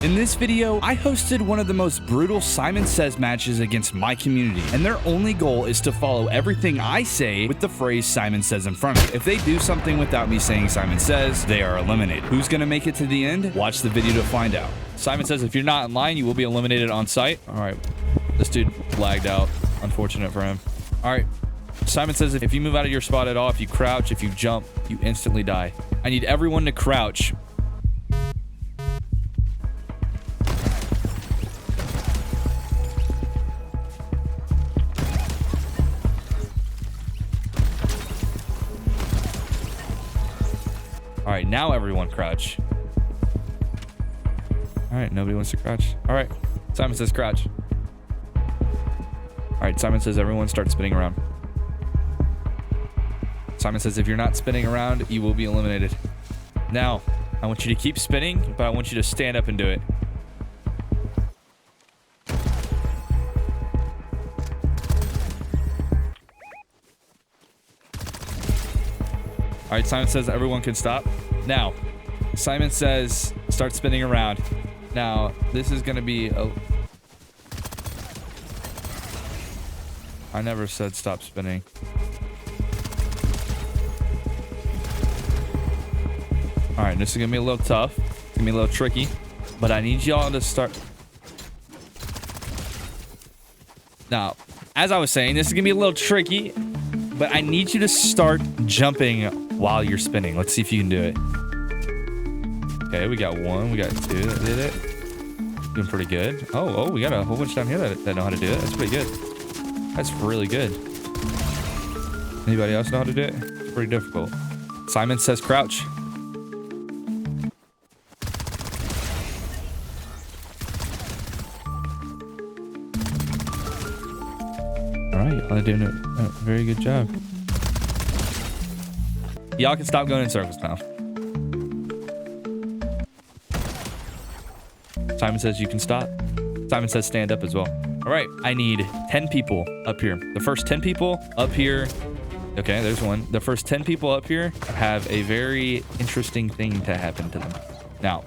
In this video, I hosted one of the most brutal Simon Says matches against my community, and their only goal is to follow everything I say with the phrase Simon Says in front of it. If they do something without me saying Simon Says, they are eliminated. Who's gonna make it to the end? Watch the video to find out. Simon says if you're not in line, you will be eliminated on sight. All right, this dude lagged out. Unfortunate for him. All right, Simon says if you move out of your spot at all, if you crouch, if you jump, you instantly die. I need everyone to crouch. All right, now everyone crouch. All right, nobody wants to crouch. All right, Simon says crouch. All right, Simon says everyone start spinning around. Simon says if you're not spinning around, you will be eliminated. Now, I want you to keep spinning, but I want you to stand up and do it. All right, Simon says everyone can stop. Now, Simon says start spinning around. Now, this is going to be a... I never said stop spinning. All right, this is going to be a little tough. It's going to be a little tricky, but I need y'all to start... Now, as I was saying, this is going to be a little tricky, but I need you to start jumping while you're spinning. Let's see if you can do it. Okay, we got one, we got two that did it. Doing pretty good. Oh, we got a whole bunch down here that know how to do it. That's pretty good. That's really good. Anybody else know how to do it? It's pretty difficult. Simon says crouch. All right, y'all are doing a very good job. Y'all can stop going in circles now. Simon says you can stop. Simon says stand up as well. All right, I need 10 people up here. The first 10 people up here. Okay, there's one. The first 10 people up here have a very interesting thing to happen to them. Now,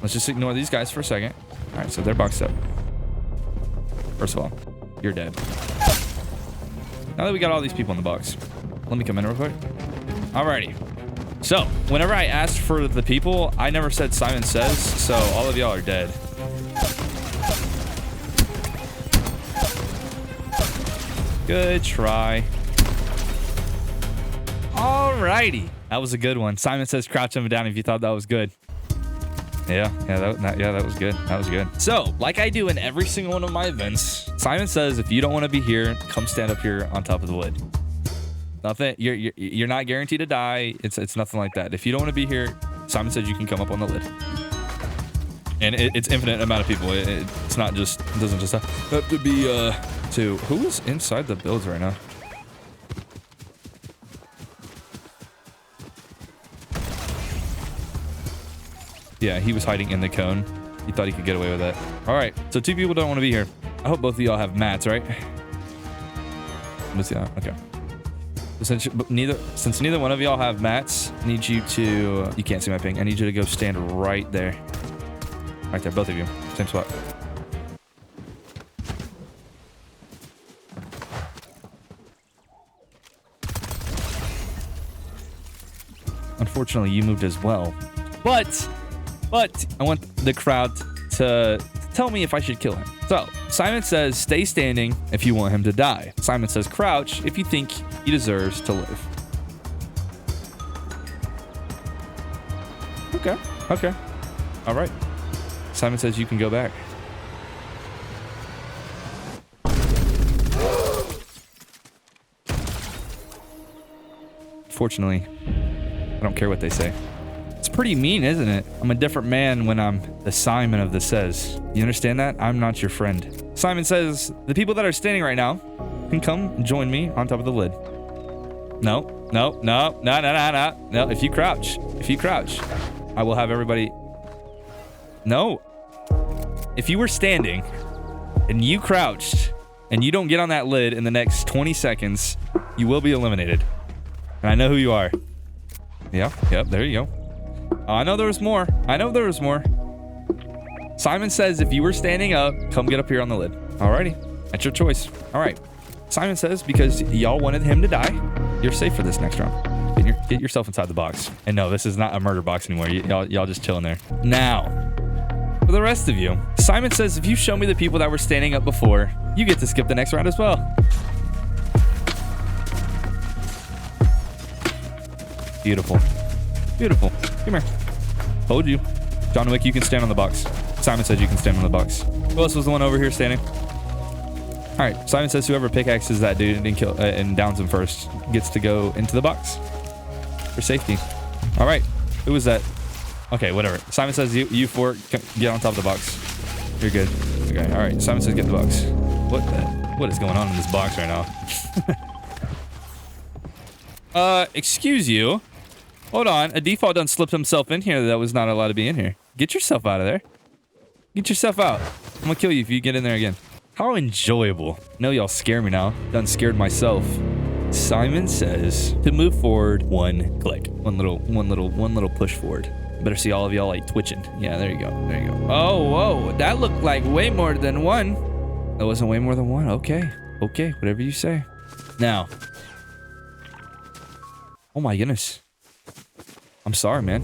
let's just ignore these guys for a second. All right, so they're boxed up. First of all, you're dead. Now that we got all these people in the box, let me come in real quick. Alrighty. So, whenever I asked for the people, I never said Simon Says, so all of y'all are dead. Good try. Alrighty. That was a good one. Simon says crouch him down if you thought that was good. Yeah, that was good. That was good. So, like I do in every single one of my events, Simon says if you don't want to be here, come stand up here on top of the lid. Nothing. You're not guaranteed to die. It's nothing like that. If you don't want to be here, Simon says you can come up on the lid. And it's infinite amount of people. It's not just. It doesn't just have to be two. Who is inside the builds right now? Yeah, he was hiding in the cone. He thought he could get away with that. All right, so two people don't want to be here. I hope both of y'all have mats, right? Let's see. Okay. Since neither one of y'all have mats, I need you to... You can't see my ping. I need you to go stand right there. Right there, both of you. Same spot. Unfortunately, you moved as well. But I want the crowd to tell me if I should kill him. So, Simon says stay standing if you want him to die. Simon says crouch if you think he deserves to live. Okay. All right. Simon says you can go back. Fortunately, I don't care what they say. It's pretty mean, isn't it? I'm a different man when I'm the Simon of the Says. You understand that? I'm not your friend. Simon says the people that are standing right now can come join me on top of the lid. No. If you crouch, I will have everybody. No. If you were standing and you crouched and you don't get on that lid in the next 20 seconds, you will be eliminated. And I know who you are. Yep, there you go. Oh, I know there was more. Simon says if you were standing up, come get up here on the lid. Alrighty. That's your choice. All right. Simon says because y'all wanted him to die, you're safe for this next round. Get yourself inside the box. And no, this is not a murder box anymore. Y'all just chilling there. Now, for the rest of you, Simon says if you show me the people that were standing up before, you get to skip the next round as well. Beautiful. Beautiful. Come here. Told you. John Wick, you can stand on the box. Simon said you can stand on the box. Who else was the one over here standing? All right. Simon says whoever pickaxes that dude and downs him first gets to go into the box for safety. All right. Who was that? Okay, whatever. Simon says you four get on top of the box. You're good. Okay. All right. Simon says get in the box. What is going on in this box right now? Excuse you. Hold on. A default done slipped himself in here that was not allowed to be in here. Get yourself out of there. Get yourself out. I'm gonna kill you if you get in there again. How enjoyable. No, y'all scare me now. Done scared myself. Simon says to move forward one click. One little push forward. Better see all of y'all like twitching. Yeah, there you go. There you go. Oh, whoa. That looked like way more than one. That wasn't way more than one. Okay. Okay. Whatever you say. Now. Oh my goodness. I'm sorry, man.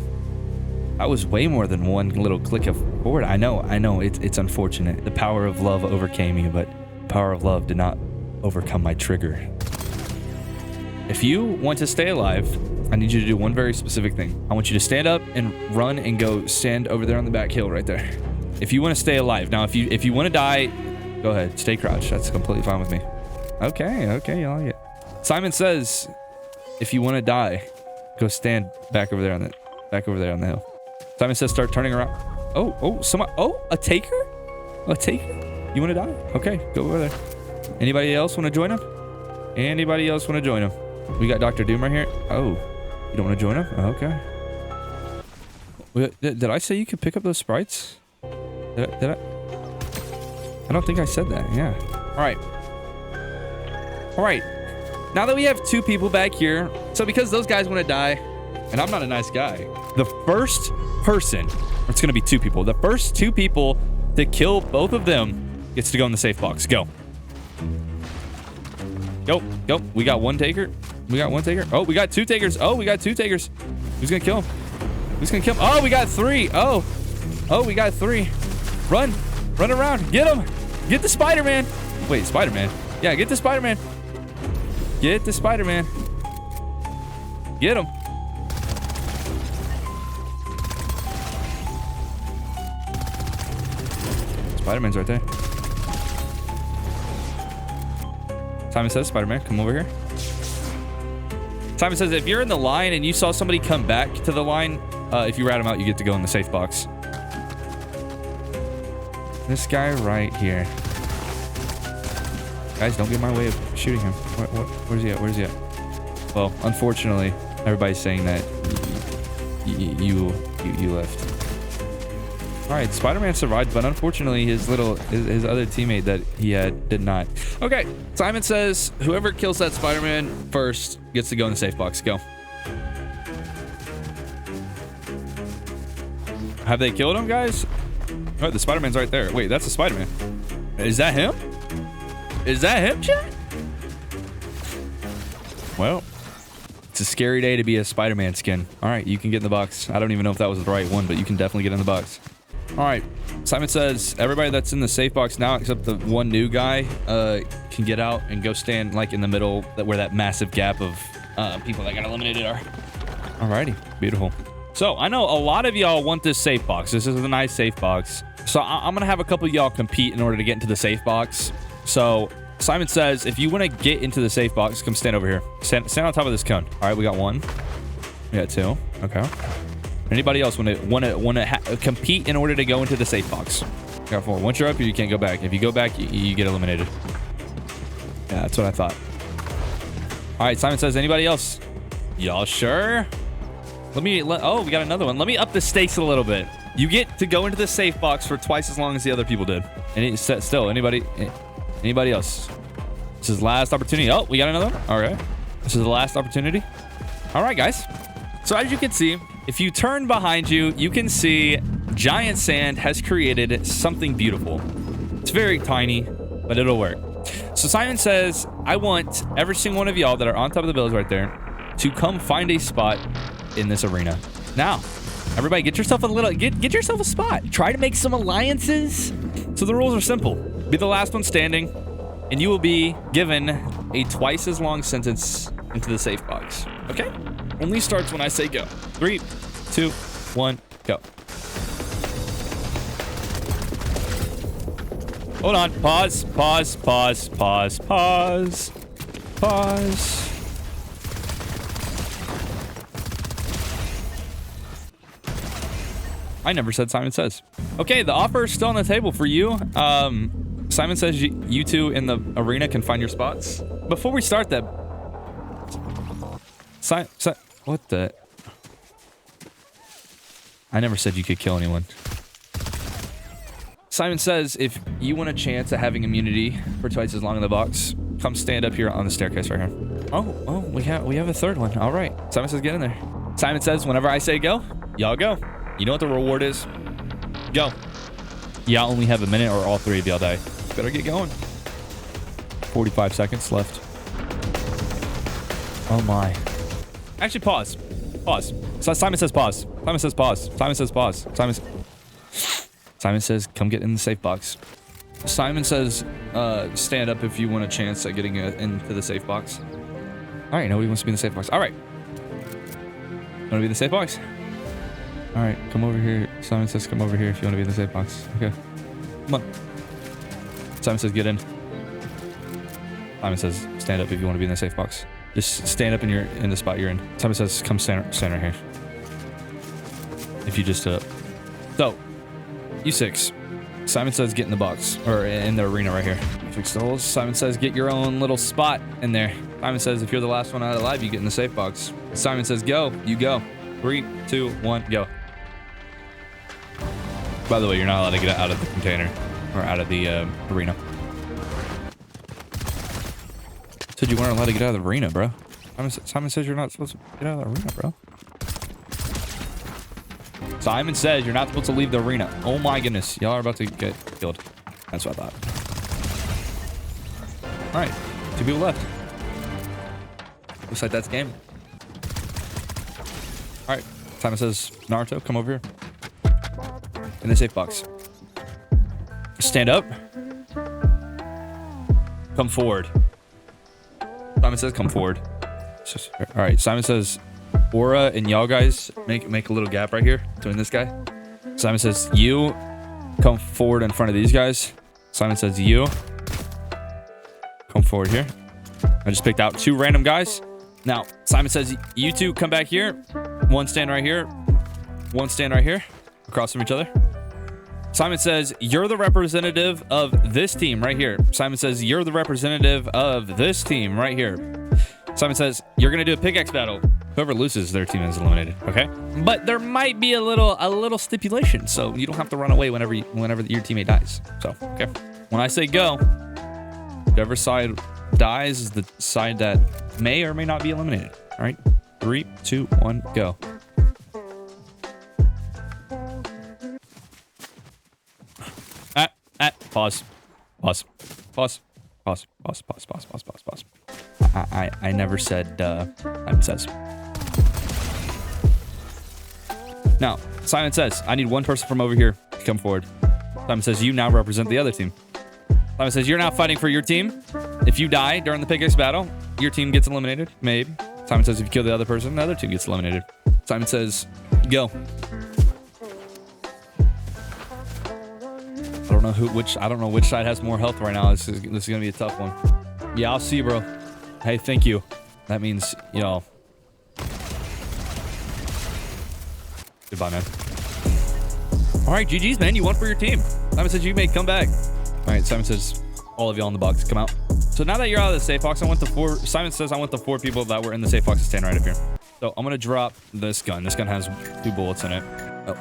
That was way more than one little click of forward. I know. It's unfortunate. The power of love overcame me, but the power of love did not overcome my trigger. If you want to stay alive, I need you to do one very specific thing. I want you to stand up and run and go stand over there on the back hill right there. If you want to stay alive. Now, if you want to die, go ahead. Stay crouched. That's completely fine with me. Okay, y'all get. Simon says, if you want to die, go stand back over there on the hill. Simon says start turning around. A taker? A taker? You want to die? Okay, go over there. Anybody else want to join him? Anybody else want to join him? We got Dr. Doom right here. Oh, you don't want to join him? Okay. Did I say you could pick up those sprites? Did I? I don't think I said that. Yeah. All right. Now that we have two people back here, so because those guys want to die, and I'm not a nice guy, the first person, or it's going to be two people, the first two people to kill both of them gets to go in the safe box. Go. Go. We got one taker. Oh, we got two takers. Who's going to kill him? Oh, we got three. Oh, we got three. Run around. Get him. Get the Spider-Man. Wait, Spider-Man. Yeah, get the Spider-Man. Get the Spider-Man. Get him. Spider-Man's right there. Simon says, Spider-Man, come over here. Simon says, if you're in the line and you saw somebody come back to the line, if you rat him out, you get to go in the safe box. This guy right here. Guys, don't get in my way of shooting him. Where's he at? Well, unfortunately, everybody's saying that you left. All right, Spider-Man survived, but unfortunately, his other teammate that he had did not. Okay, Simon says whoever kills that Spider-Man first gets to go in the safe box. Go. Have they killed him, guys? Oh, the Spider-Man's right there. Wait, that's a Spider-Man. Is that him? Is that him, chat? Well, it's a scary day to be a Spider-Man skin. All right, you can get in the box. I don't even know if that was the right one, but you can definitely get in the box. All right, Simon says everybody that's in the safe box now, except the one new guy, can get out and go stand like in the middle, where that massive gap of people that got eliminated are. Alrighty, beautiful. So I know a lot of y'all want this safe box. This is a nice safe box. So I'm gonna have a couple of y'all compete in order to get into the safe box. So Simon says if you want to get into the safe box, come stand over here. Stand on top of this cone. All right, we got one. We got two. Okay. Anybody else want to compete in order to go into the safe box? Got four. Once you're up here, you can't go back. If you go back, you get eliminated. Yeah, that's what I thought. All right, Simon says anybody else? Y'all sure? Oh, we got another one. Let me up the stakes a little bit. You get to go into the safe box for twice as long as the other people did. And still, anybody else? This is the last opportunity. Oh, we got another one. All right. This is the last opportunity. All right, guys. So as you can see, if you turn behind you, you can see Giant Sand has created something beautiful. It's very tiny, but it'll work. So Simon says, I want every single one of y'all that are on top of the buildings right there to come find a spot in this arena. Now, everybody get yourself get yourself a spot. Try to make some alliances. So the rules are simple. Be the last one standing, and you will be given a twice as long sentence into the safe box. Okay? Only starts when I say go. 3, 2, 1, go. Hold on. Pause. Pause. Pause. Pause. Pause. Pause. I never said Simon Says. Okay, the offer is still on the table for you. Simon Says you two in the arena can find your spots. Before we start that, what the? I never said you could kill anyone. Simon Says if you want a chance at having immunity for twice as long in the box, come stand up here on the staircase right here. Oh, we have a third one. All right. Simon Says get in there. Simon Says whenever I say go, y'all go. You know what the reward is? Go. Y'all only have a minute or all three of y'all die. Better get going. 45 seconds left. Oh my. Actually, pause. Pause. So Simon Says pause. Simon Says pause. Simon Says pause. Simon Says come get in the safe box. Simon Says stand up if you want a chance at getting into the safe box. All right, nobody wants to be in the safe box. All right. Want to be in the safe box? All right, come over here. Simon Says come over here if you want to be in the safe box. Okay. Come on. Simon Says get in. Simon Says stand up if you want to be in the safe box. Just stand up in the spot you're in. Simon Says come stand right here. If you just stood up. So, you 6. Simon Says get in the box, or in the arena right here. Fix the holes. Simon Says get your own little spot in there. Simon Says if you're the last one out alive, you get in the safe box. Simon Says go, you go. 3, 2, 1, go. By the way, you're not allowed to get out of the container or out of the arena. Said you weren't allowed to get out of the arena, bro. Simon Says you're not supposed to get out of the arena, bro. Simon Says you're not supposed to leave the arena. Oh my goodness. Y'all are about to get killed. That's what I thought. All right. 2 people left. Looks like that's game. All right. Simon Says Naruto, come over here. In the safe box. Stand up. Come forward. Simon Says come forward. All right. Simon Says Aura and y'all guys make a little gap right here between this guy. Simon Says you come forward in front of these guys. Simon Says you come forward here. I just picked out 2 random guys. Now Simon Says you two come back here. One stand right here. One stand right here. Across from each other. Simon Says you're the representative of this team right here. Simon Says you're the representative of this team right here. Simon Says you're gonna do a pickaxe battle. Whoever loses, their team is eliminated. Okay, but there might be a little stipulation, so you don't have to run away whenever your teammate dies. So okay, when I say go, whichever side dies is the side that may or may not be eliminated. All right, 3, 2, 1, go. Pause. I never said Simon Says. Now, Simon Says, I need one person from over here to come forward. Simon Says, you now represent the other team. Simon Says, you're now fighting for your team. If you die during the pickaxe battle, your team gets eliminated. Maybe. Simon Says, if you kill the other person, the other team gets eliminated. Simon Says, go. I don't know which side has more health right now. This is gonna be a tough one. Yeah, I'll see you, bro. Hey, thank you. That means, you know. Goodbye, man. All right, GG's, man. You won for your team. Simon Says you may come back. All right, Simon Says all of y'all in the box come out. So now that you're out of the safe box, Simon Says I want the 4 people that were in the safe box to stand right up here. So I'm gonna drop this gun. This gun has 2 bullets in it.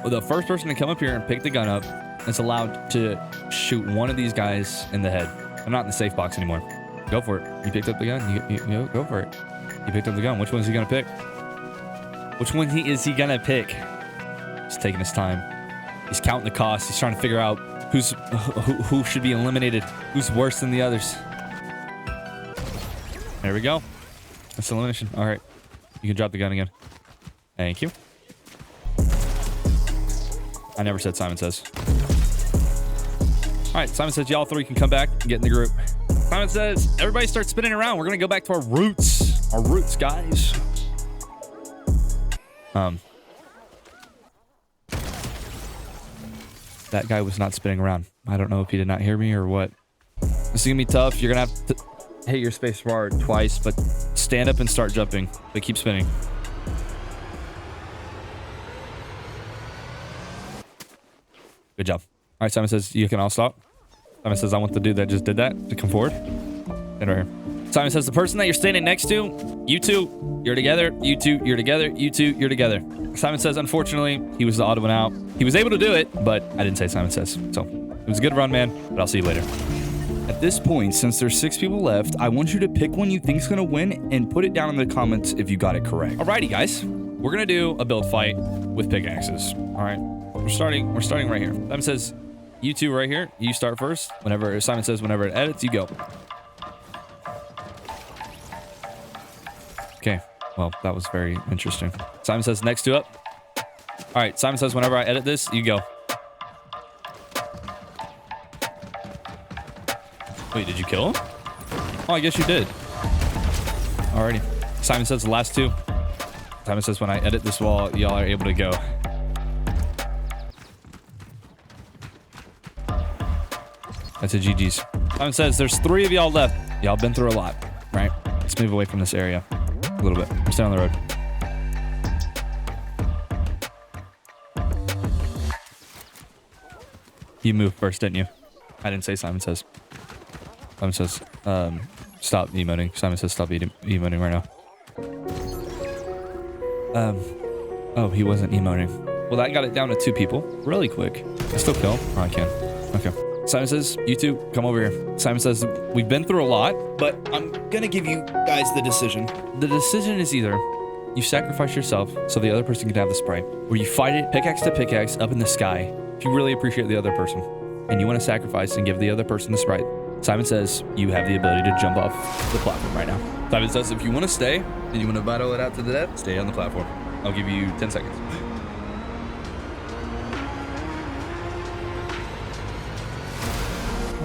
The first person to come up here and pick the gun up is allowed to shoot one of these guys in the head. I'm not in the safe box anymore. Go for it. You picked up the gun. You go for it. You picked up the gun. Which one is he gonna pick? Which one is he gonna pick? He's taking his time. He's counting the cost. He's trying to figure out who should be eliminated, who's worse than the others. There we go. That's elimination. All right. You can drop the gun again. Thank you. I never said Simon Says. All right. Simon Says y'all three can come back and get in the group. Simon Says everybody start spinning around. We're going to go back to our roots. Our roots, guys. That guy was not spinning around. I don't know if he did not hear me or what. This is going to be tough. You're going to have to hit your space bar twice, but stand up and start jumping. But keep spinning. Good job. All right, Simon Says you can all stop. Simon Says I want the dude that just did that to come forward. Stand right here. Simon Says the person that you're standing next to, you two, you're together. You two, you're together. You two, you're together. Simon Says unfortunately, he was the odd one out. He was able to do it, but I didn't say Simon Says. So it was a good run, man, but I'll see you later. At this point, since there's 6 people left, I want you to pick one you think's gonna win and put it down in the comments if you got it correct. Alrighty, guys. We're gonna do a build fight with pickaxes. All right. We're starting right here. Simon Says, you two right here. You start first. Whenever Simon Says, whenever it edits, you go. Okay. Well, that was very interesting. Simon Says next to up. All right. Simon Says whenever I edit this, you go. Wait, did you kill him? Oh, I guess you did. Alrighty. Simon Says the last 2. Simon Says when I edit this wall, y'all are able to go. That's a GG's. Simon Says there's 3 of y'all left. Y'all been through a lot, right? Let's move away from this area a little bit. We're staying on the road. You moved first, didn't you? I didn't say Simon Says. Simon Says, stop emoting. Simon Says stop emoting right now. Oh, he wasn't emoting. Well, that got it down to 2 people really quick. I still kill. Oh, I can. Okay. Simon Says, you two, come over here. Simon Says, we've been through a lot, but I'm gonna give you guys the decision. The decision is either you sacrifice yourself so the other person can have the spray, or you fight it pickaxe to pickaxe up in the sky if you really appreciate the other person, and you want to sacrifice and give the other person the sprite. Simon Says, you have the ability to jump off the platform right now. Simon Says, if you want to stay and you want to battle it out to the death, stay on the platform. I'll give you 10 seconds.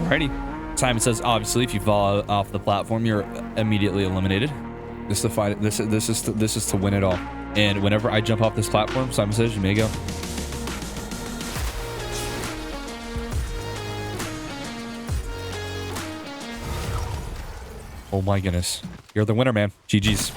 Alrighty. Simon Says, obviously, if you fall off the platform, you're immediately eliminated. This is to fight. This is to win it all. And whenever I jump off this platform, Simon Says, you may go. Oh my goodness. You're the winner, man. GG's.